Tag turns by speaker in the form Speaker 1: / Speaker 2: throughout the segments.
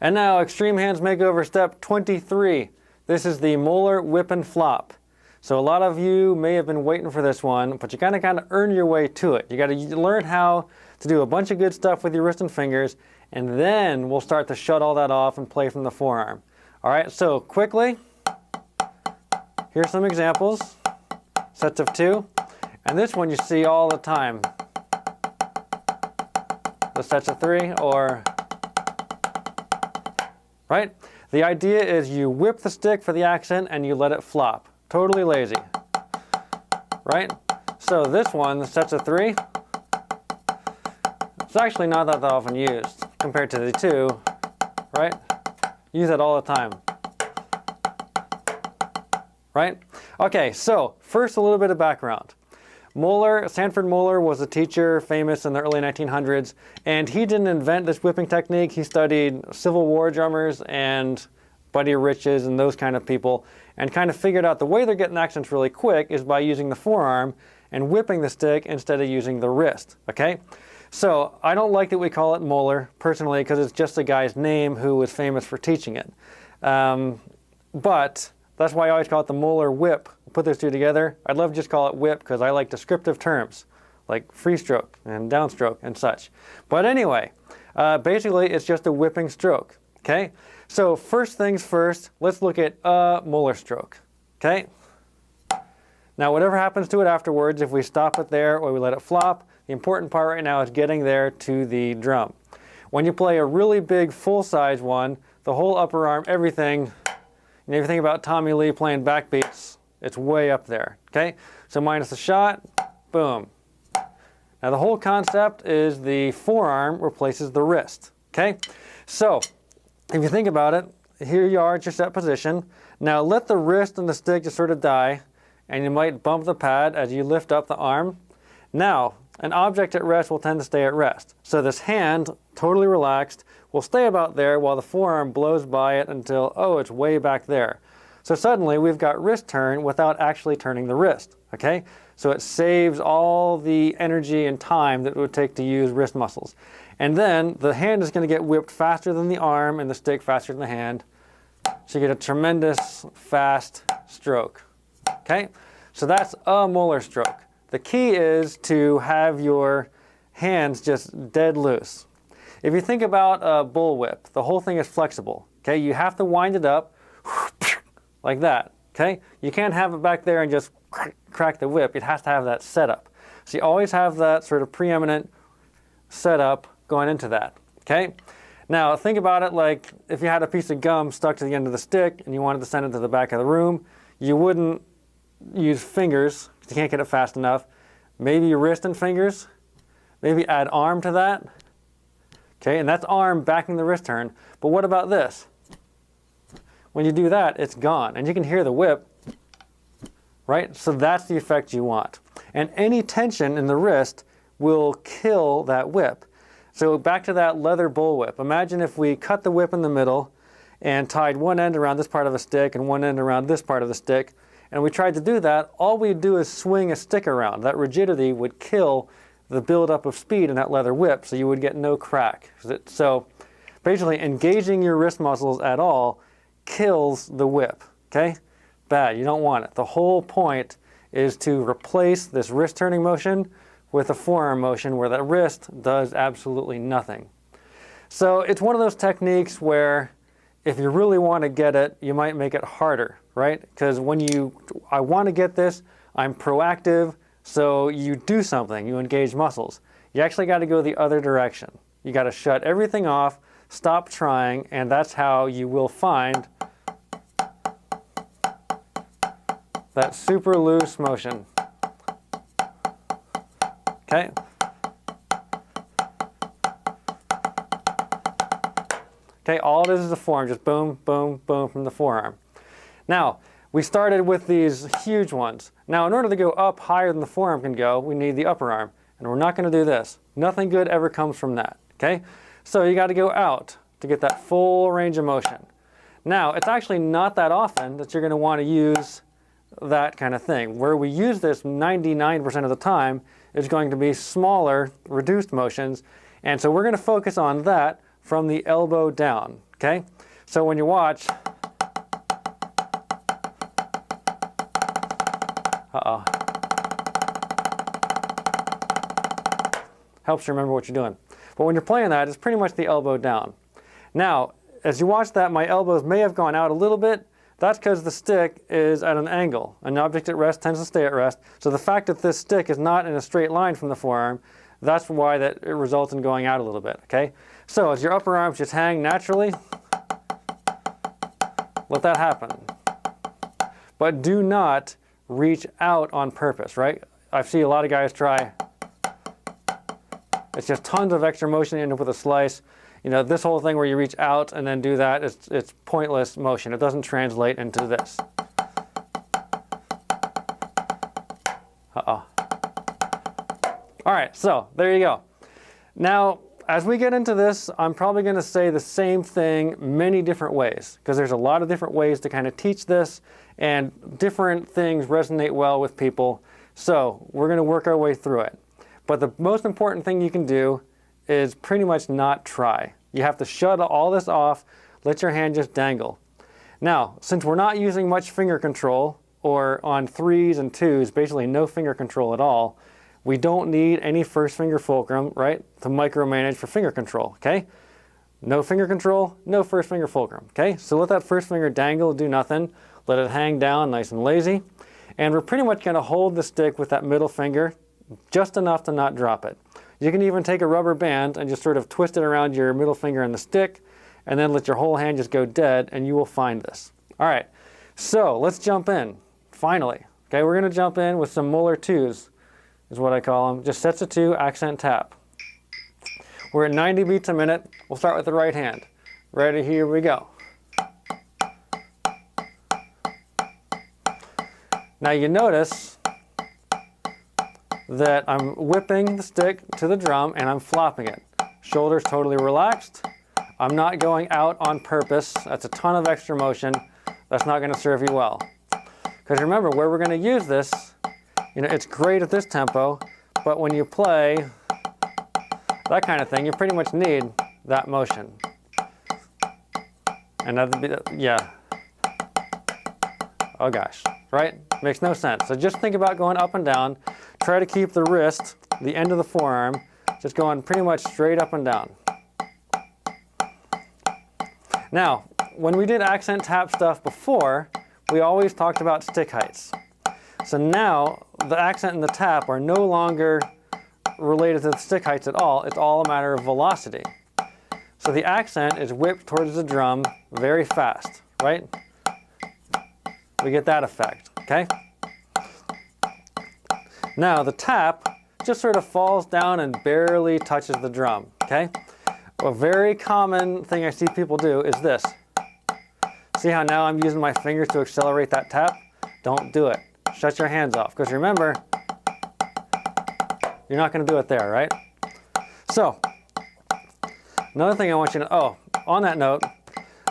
Speaker 1: And now Extreme Hands Makeover step 23. This is the Moeller whip and flop. So a lot of you may have been waiting for this one, but you gotta kind of earn your way to it. You gotta learn how to do a bunch of good stuff with your wrist and fingers, and then we'll start to shut all that off and play from the forearm. All right, so quickly, here's some examples, sets of 2. And this one you see all the time. The sets of 3 or, right? The idea is you whip the stick for the accent and you let it flop. Totally lazy, right? So this one, the sets of 3, it's actually not that often used compared to the 2, right? Use it all the time, right? Okay, so first a little bit of background. Sanford Moeller was a teacher famous in the early 1900s, and he didn't invent this whipping technique. He studied Civil War drummers and Buddy Riches and those kind of people, and kind of figured out the way they're getting accents really quick is by using the forearm and whipping the stick instead of using the wrist, okay? So I don't like that we call it Moeller, personally, because it's just a guy's name who was famous for teaching it. But that's why I always call it the Moeller whip. Put those two together. I'd love to just call it whip because I like descriptive terms like free stroke and downstroke and such. But anyway, basically it's just a whipping stroke, okay? So first things first, let's look at a Moeller stroke, okay? Now whatever happens to it afterwards, if we stop it there or we let it flop, the important part right now is getting there to the drum. When you play a really big full-size one, the whole upper arm, everything, and if you think about Tommy Lee playing backbeats, it's way up there, okay? So minus the shot, boom. Now the whole concept is the forearm replaces the wrist, okay? So if you think about it, here you are at your set position. Now let the wrist and the stick just sort of die, and you might bump the pad as you lift up the arm. Now, an object at rest will tend to stay at rest. So this hand, totally relaxed, will stay about there while the forearm blows by it until, oh, it's way back there. So suddenly we've got wrist turn without actually turning the wrist, okay? So it saves all the energy and time that it would take to use wrist muscles. And then the hand is going to get whipped faster than the arm and the stick faster than the hand. So you get a tremendous fast stroke, okay? So that's a Moeller stroke. The key is to have your hands just dead loose. If you think about a bullwhip, the whole thing is flexible, okay? You have to wind it up like that, okay? You can't have it back there and just crack the whip. It has to have that setup. So you always have that sort of preeminent setup going into that, okay? Now think about it like if you had a piece of gum stuck to the end of the stick and you wanted to send it to the back of the room, you wouldn't use fingers because you can't get it fast enough. Maybe your wrist and fingers, maybe add arm to that, okay? And that's arm backing the wrist turn. But what about this? When you do that, it's gone, and you can hear the whip, right? So that's the effect you want. And any tension in the wrist will kill that whip. So back to that leather bullwhip. Imagine if we cut the whip in the middle and tied one end around this part of a stick and one end around this part of the stick, and we tried to do that, all we'd do is swing a stick around. That rigidity would kill the buildup of speed in that leather whip, so you would get no crack. So basically engaging your wrist muscles at all kills the whip, okay? Bad, you don't want it. The whole point is to replace this wrist turning motion with a forearm motion where that wrist does absolutely nothing. So it's one of those techniques where if you really want to get it, you might make it harder, right? Because when I want to get this, I'm proactive, so you do something, you engage muscles. You actually got to go the other direction. You got to shut everything off, stop trying, and that's how you will find that super loose motion. Okay? Okay, all it is a forearm, just boom, boom, boom from the forearm. Now, we started with these huge ones. Now, in order to go up higher than the forearm can go, we need the upper arm. And we're not going to do this. Nothing good ever comes from that, okay? So you got to go out to get that full range of motion. Now, it's actually not that often that you're going to want to use that kind of thing. Where we use this 99% of the time is going to be smaller, reduced motions. And so we're going to focus on that from the elbow down, okay? So when you watch, uh-oh, helps you remember what you're doing. But when you're playing that, it's pretty much the elbow down. Now, as you watch that, my elbows may have gone out a little bit. That's because the stick is at an angle. An object at rest tends to stay at rest. So the fact that this stick is not in a straight line from the forearm, that's why that it results in going out a little bit, okay? So as your upper arms just hang naturally, let that happen. But do not reach out on purpose, right? I see a lot of guys try. It's just tons of extra motion, you end up with a slice. You know, this whole thing where you reach out and then do that, it's pointless motion. It doesn't translate into this. Uh-oh. All right, so there you go. Now, as we get into this, I'm probably going to say the same thing many different ways, because there's a lot of different ways to kind of teach this, and different things resonate well with people. So we're going to work our way through it. But the most important thing you can do is pretty much not try. You have to shut all this off, let your hand just dangle. Now, since we're not using much finger control, or on 3s and 2s, basically no finger control at all, we don't need any first finger fulcrum, right, to micromanage for finger control, okay? No finger control, no first finger fulcrum, okay? So let that first finger dangle, do nothing, let it hang down nice and lazy, and we're pretty much gonna hold the stick with that middle finger just enough to not drop it. You can even take a rubber band and just sort of twist it around your middle finger and the stick, and then let your whole hand just go dead, and you will find this. All right, so let's jump in, finally. Okay, we're gonna jump in with some Moeller 2s, is what I call them. Just sets of 2, accent tap. We're at 90 beats a minute. We'll start with the right hand. Ready, here we go. Now you notice that I'm whipping the stick to the drum and I'm flopping it. Shoulders totally relaxed. I'm not going out on purpose. That's a ton of extra motion. That's not going to serve you well. Because remember, where we're going to use this, you know, it's great at this tempo, but when you play that kind of thing, you pretty much need that motion. And that'd be, yeah. Oh gosh, right? Makes no sense. So just think about going up and down. Try to keep the wrist, the end of the forearm, just going pretty much straight up and down. Now, when we did accent tap stuff before, we always talked about stick heights. So now, the accent and the tap are no longer related to the stick heights at all. It's all a matter of velocity. So the accent is whipped towards the drum very fast, right? We get that effect, okay? Now the tap just sort of falls down and barely touches the drum, okay? A very common thing I see people do is this. See how now I'm using my fingers to accelerate that tap? Don't do it. Shut your hands off, because remember, you're not going to do it there, right? So, another thing I want you to, on that note,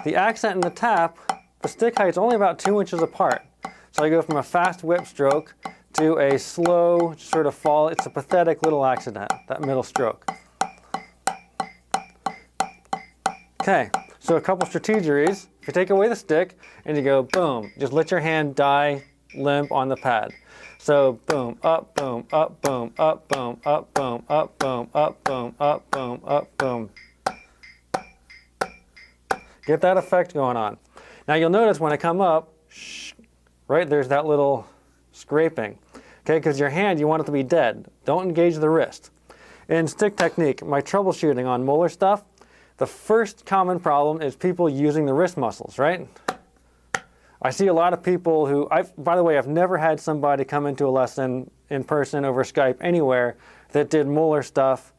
Speaker 1: the accent and the tap, the stick height's only about 2 inches apart. So I go from a fast whip stroke to a slow sort of fall. It's a pathetic little accident, that middle stroke. Okay, so a couple strategies. If you take away the stick and you go boom, just let your hand die limp on the pad. So boom, up, boom, up, boom, up, boom, up, boom, up, boom, up, boom, up, boom, up, boom. Get that effect going on. Now you'll notice when I come up, right, there's that little scraping. Okay, because your hand, you want it to be dead. Don't engage the wrist. In stick technique, my troubleshooting on Moeller stuff, the first common problem is people using the wrist muscles, right? I see a lot of people who, by the way, I've never had somebody come into a lesson in person over Skype anywhere that did Moeller stuff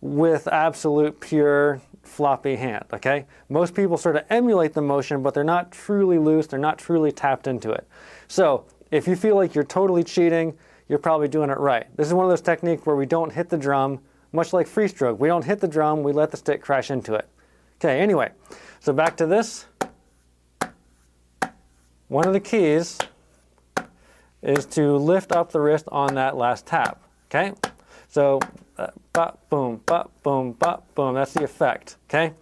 Speaker 1: with absolute pure floppy hand, okay? Most people sort of emulate the motion, but they're not truly loose, they're not truly tapped into it. So if you feel like you're totally cheating, you're probably doing it right. This is one of those techniques where we don't hit the drum, much like free stroke. We don't hit the drum, we let the stick crash into it. Okay, anyway, so back to this. One of the keys is to lift up the wrist on that last tap, okay? So, bop, boom, bop, boom, bop, boom. That's the effect, okay?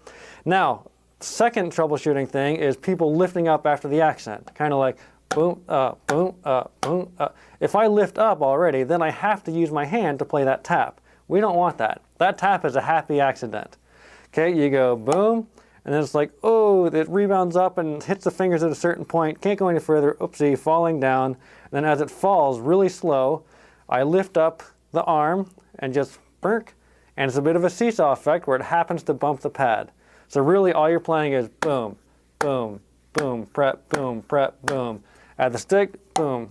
Speaker 1: Now, Second troubleshooting thing is people lifting up after the accent, kind of like boom, boom, boom. If I lift up already, then I have to use my hand to play that tap. We don't want that. That tap is a happy accident. Okay, you go boom, and then it's like, oh, it rebounds up and hits the fingers at a certain point, can't go any further, oopsie, falling down. And then as it falls really slow, I lift up the arm and just burk, and it's a bit of a seesaw effect where it happens to bump the pad. So really all you're playing is boom, boom, boom, prep, boom. At the stick, boom.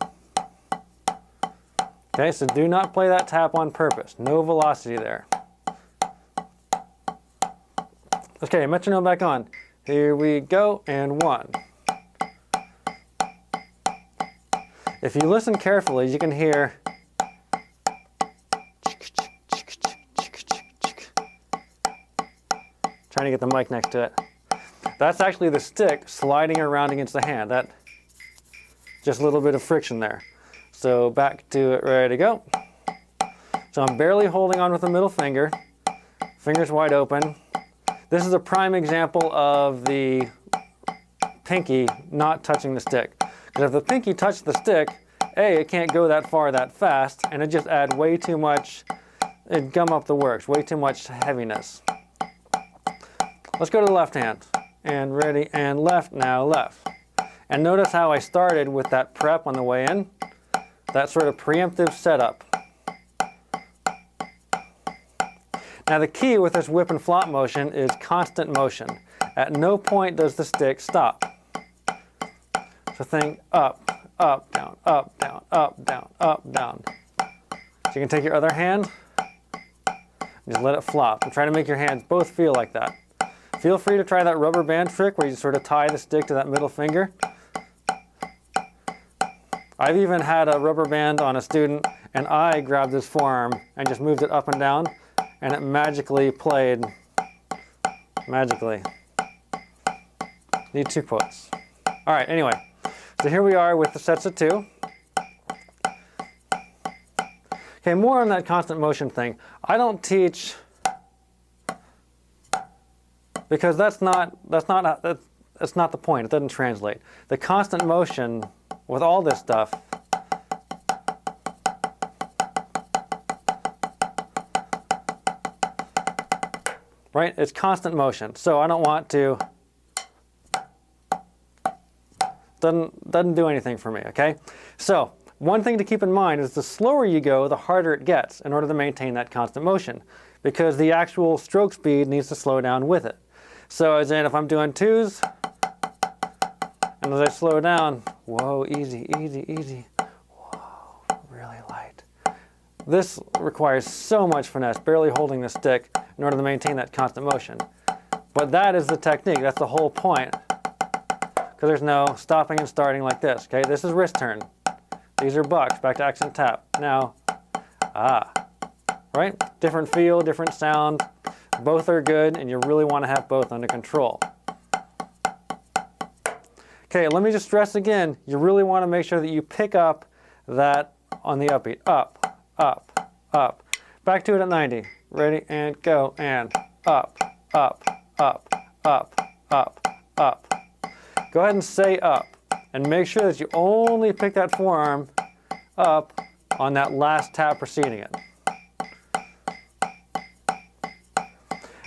Speaker 1: Okay, so do not play that tap on purpose. No velocity there. Okay, metronome back on. Here we go, and 1. If you listen carefully, you can hear trying to get the mic next to it. That's actually the stick sliding around against the hand. That just a little bit of friction there. So back to it, ready to go. So I'm barely holding on with the middle finger, fingers wide open. This is a prime example of the pinky not touching the stick. Because if the pinky touched the stick, A, it can't go that far that fast, and it just add way too much, it'd gum up the works, way too much heaviness. Let's go to the left hand. And ready, and left, now left. And notice how I started with that prep on the way in. That sort of preemptive setup. Now the key with this whip and flop motion is constant motion. At no point does the stick stop. So think up, up, down, up, down, up, down, up, down. So you can take your other hand, just let it flop, and try to make your hands both feel like that. Feel free to try that rubber band trick where you sort of tie the stick to that middle finger. I've even had a rubber band on a student, and I grabbed his forearm and just moved it up and down, and it magically played. Magically. Need 2 quotes. All right, anyway. So here we are with the sets of 2. Okay, more on that constant motion thing. I don't teach, because that's not the point. It doesn't translate. The constant motion with all this stuff right? It's constant motion. So I don't want to, doesn't do anything for me, okay? So one thing to keep in mind is the slower you go, the harder it gets in order to maintain that constant motion, because the actual stroke speed needs to slow down with it. So as in, if I'm doing 2s, and as I slow down, whoa, easy, easy, easy, whoa, really light. This requires so much finesse, barely holding the stick in order to maintain that constant motion. But that is the technique, that's the whole point. Because there's no stopping and starting like this, okay? This is wrist turn. These are bucks, back to accent tap. Now, right? Different feel, different sound. Both are good, and you really want to have both under control. Okay, let me just stress again, you really want to make sure that you pick up that on the upbeat. Up, up, up. Back to it at 90. Ready, and go, and up, up, up, up, up, up. Go ahead and say up, and make sure that you only pick that forearm up on that last tap preceding it.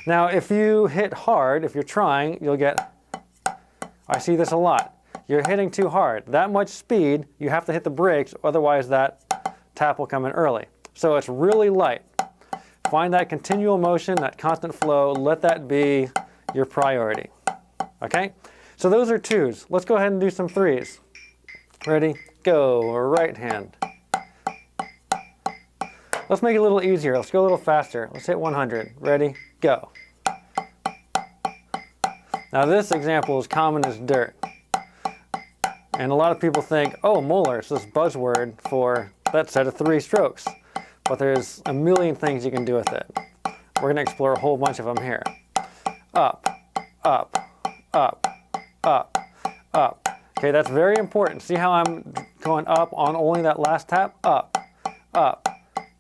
Speaker 1: Now, if you hit hard, if you're trying, you'll get, I see this a lot. You're hitting too hard. That much speed, you have to hit the brakes, otherwise that tap will come in early. So it's really light. Find that continual motion, that constant flow, let that be your priority. Okay? So those are 2s. Let's go ahead and do some 3s. Ready? Go. Right hand. Let's make it a little easier. Let's go a little faster. Let's hit 100. Ready? Go. Now this example is common as dirt. And a lot of people think, oh, Moeller, it's this buzzword for that set of 3 strokes. But there's a million things you can do with it. We're going to explore a whole bunch of them here. Up, up, up, up, up. Okay, that's very important. See how I'm going up on only that last tap? Up, up,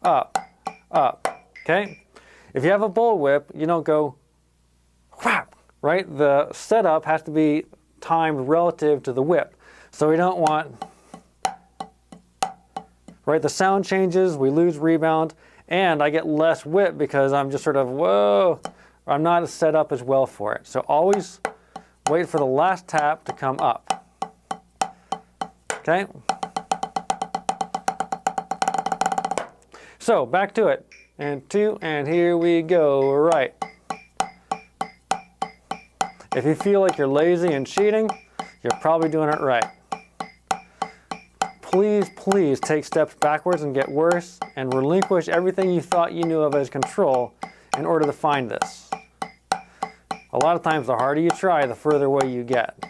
Speaker 1: up, up. Okay? If you have a bull whip, you don't go whap, right? The setup has to be timed relative to the whip. So we don't want, right, the sound changes, we lose rebound, and I get less whip because I'm just sort of, whoa, I'm not set up as well for it. So always wait for the last tap to come up. Okay? So back to it. And 2, and here we go, right. If you feel like you're lazy and cheating, you're probably doing it right. Please, please take steps backwards and get worse and relinquish everything you thought you knew of as control in order to find this. A lot of times the harder you try, the further away you get.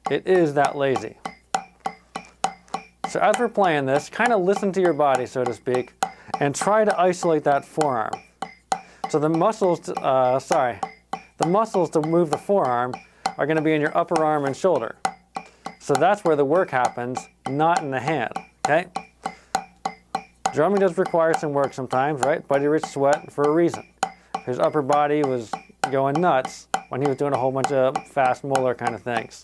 Speaker 1: It is that lazy. So as we're playing this, kind of listen to your body, so to speak, and try to isolate that forearm. So the muscles, the muscles to move the forearm are going to be in your upper arm and shoulder. So that's where the work happens, not in the hand, okay? Drumming does require some work sometimes, right? Buddy Rich sweat for a reason. His upper body was going nuts when he was doing a whole bunch of fast Moeller kind of things.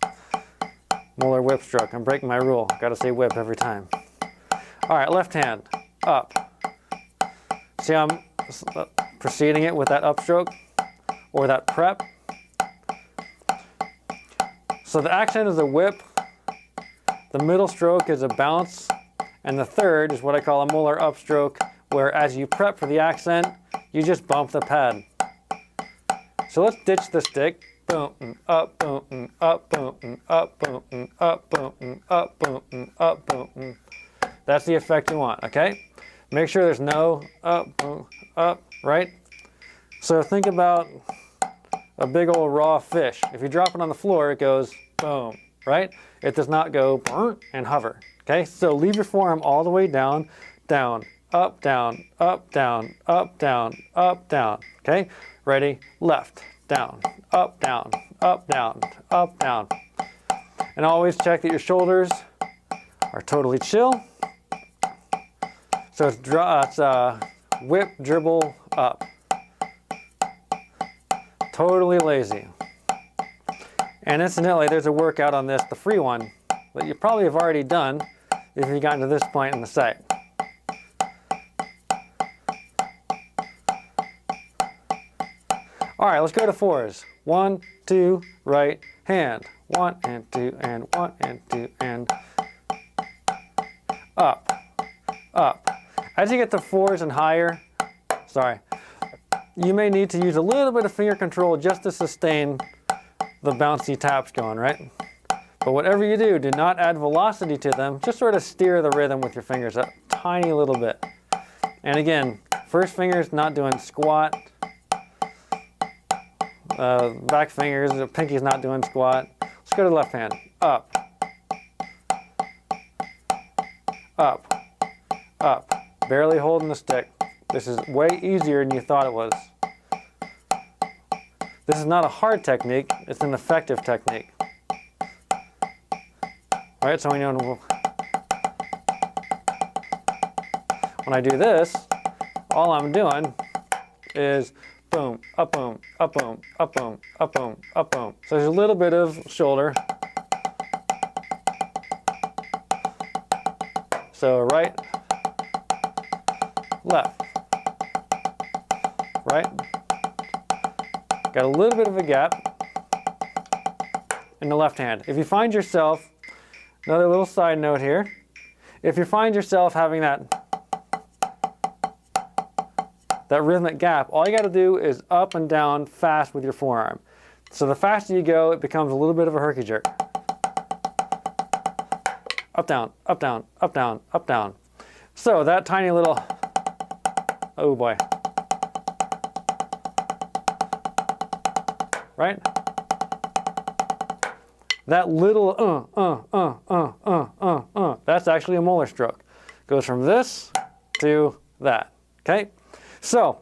Speaker 1: Moeller whip stroke. I'm breaking my rule. Got to say whip every time. All right, left hand, up. See how I'm preceding it with that upstroke or that prep? So the accent is a whip, the middle stroke is a bounce, and the third is what I call a Moeller upstroke, where as you prep for the accent, you just bump the pad. So let's ditch the stick. Boom, up, boom, up, boom, up, boom, up, boom, up, boom, up, boom. That's the effect you want, okay? Make sure there's no up, boom, up, right? So think about a big old raw fish. If you drop it on the floor, it goes boom, right? It does not go and hover, okay? So leave your forearm all the way down, down, up, down, up, down, up, down, up, down, okay? Ready? Left, down, up, down, up, down, up, down. And always check that your shoulders are totally chill. So it's whip, dribble, up. Totally lazy. And incidentally, there's a workout on this, the free one, that you probably have already done if you've gotten to this point in the site. All right, let's go to 4s. 1, 2, right hand. 1 and 2 and 1 and 2 and up, up. As you get to 4s and higher, you may need to use a little bit of finger control just to sustain the bouncy taps going, right? But whatever you do, do not add velocity to them. Just sort of steer the rhythm with your fingers a tiny little bit. And again, first finger's not doing squat. Back fingers, the pinky's not doing squat. Let's go to the left hand. Up. Up. Up. Barely holding the stick. This is way easier than you thought it was. This is not a hard technique, it's an effective technique. All right, so when I do this, all I'm doing is boom, up, boom, up, boom, up, boom, up, boom, up, boom. So there's a little bit of shoulder. So right, left, right. Got a little bit of a gap in the left hand. If you find yourself, another little side note here, if you find yourself having that rhythmic gap, all you got to do is up and down fast with your forearm. So the faster you go, it becomes a little bit of a herky jerk. Up, down, up, down, up, down, up, down. So that tiny little, oh boy. Right? That little that's actually a Moeller stroke. Goes from this to that, okay? So,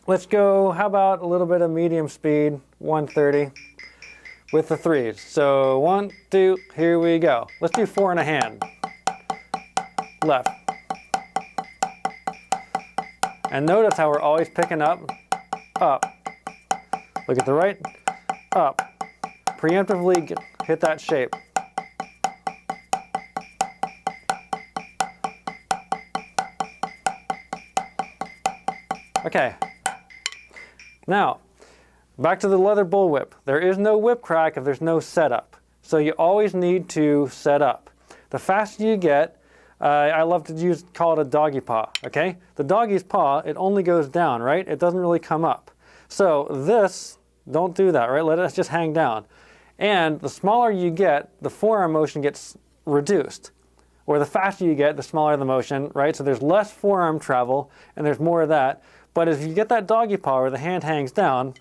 Speaker 1: let's go, how about a little bit of medium speed, 130, with the 3s. So 1, 2, here we go. Let's do 4 in a hand. Left. And notice how we're always picking up, up. Look at the right, up, preemptively hit that shape. Okay, now back to the leather bullwhip. There is no whip crack if there's no setup. So you always need to set up. The faster you get, I love to call it a doggy paw, okay? The doggy's paw, it only goes down, right? It doesn't really come up. So this, don't do that, right? Let it just hang down. And the smaller you get, the forearm motion gets reduced. Or the faster you get, the smaller the motion, right? So there's less forearm travel, and there's more of that. But if you get that doggy paw where the hand hangs down,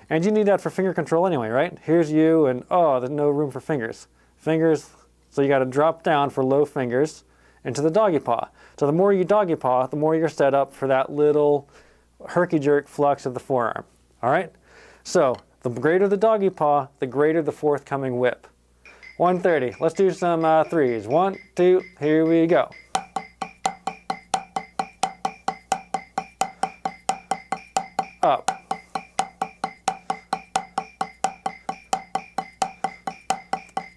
Speaker 1: and you need that for finger control anyway, right? Here's you, and oh, there's no room for fingers. Fingers, so you got to drop down for low fingers into the doggy paw. So the more you doggy paw, the more you're set up for that little herky-jerk flux of the forearm, all right? So the greater the doggy paw, the greater the forthcoming whip. 130, let's do some threes. 1, 2, here we go. Up.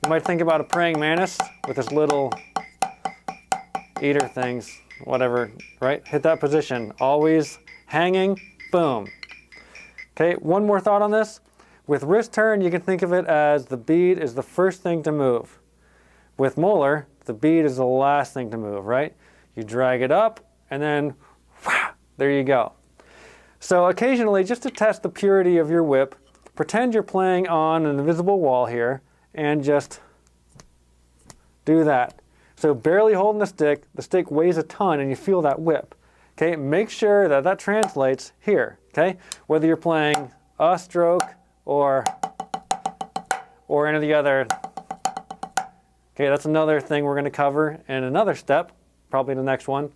Speaker 1: You might think about a praying mantis with this little eater things, whatever, right? Hit that position, always hanging, boom. Okay, one more thought on this. With wrist turn, you can think of it as the bead is the first thing to move. With Moeller, the bead is the last thing to move, right? You drag it up, and then, whoosh, there you go. So occasionally, just to test the purity of your whip, pretend you're playing on an invisible wall here, and just do that. So barely holding the stick weighs a ton and you feel that whip. Okay, make sure that that translates here, okay? Whether you're playing a stroke or any of the other. Okay, that's another thing we're gonna cover in another step, probably the next one.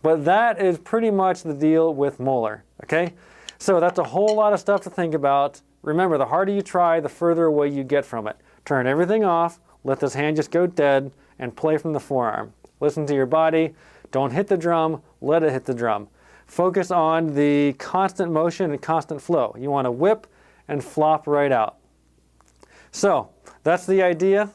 Speaker 1: But that is pretty much the deal with Moeller, okay? So that's a whole lot of stuff to think about. Remember, the harder you try, the further away you get from it. Turn everything off, let this hand just go dead, and play from the forearm. Listen to your body, don't hit the drum, let it hit the drum. Focus on the constant motion and constant flow. You want to whip and flop right out. So, that's the idea.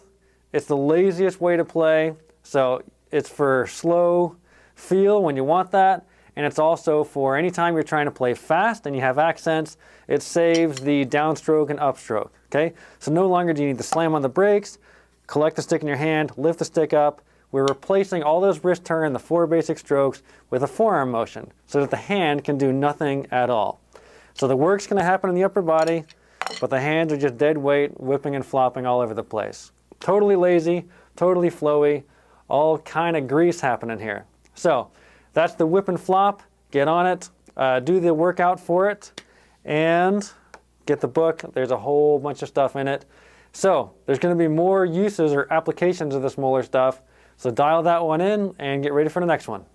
Speaker 1: It's the laziest way to play, so it's for slow feel when you want that, and it's also for any time you're trying to play fast and you have accents, it saves the downstroke and upstroke, okay? So no longer do you need to slam on the brakes, collect the stick in your hand, lift the stick up. We're replacing all those wrist turn, the 4 basic strokes, with a forearm motion so that the hand can do nothing at all. So the work's gonna happen in the upper body, but the hands are just dead weight, whipping and flopping all over the place. Totally lazy, totally flowy, all kind of grease happening here. So that's the whip and flop. Get on it, do the workout for it, and get the book. There's a whole bunch of stuff in it. So there's going to be more uses or applications of this Moeller stuff. So dial that one in and get ready for the next one.